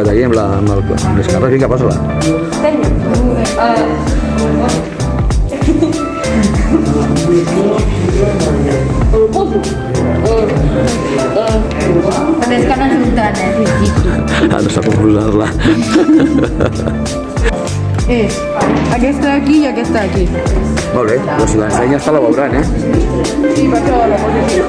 trobat aquí amb les carres. Vinga, posa-la. Però és que no surten, Ha de saber posar-la. És aquesta d'aquí i aquesta d'aquí. Molt bé, però si l'ensenyes te la veuran, eh? Sí, per això la poso aquí.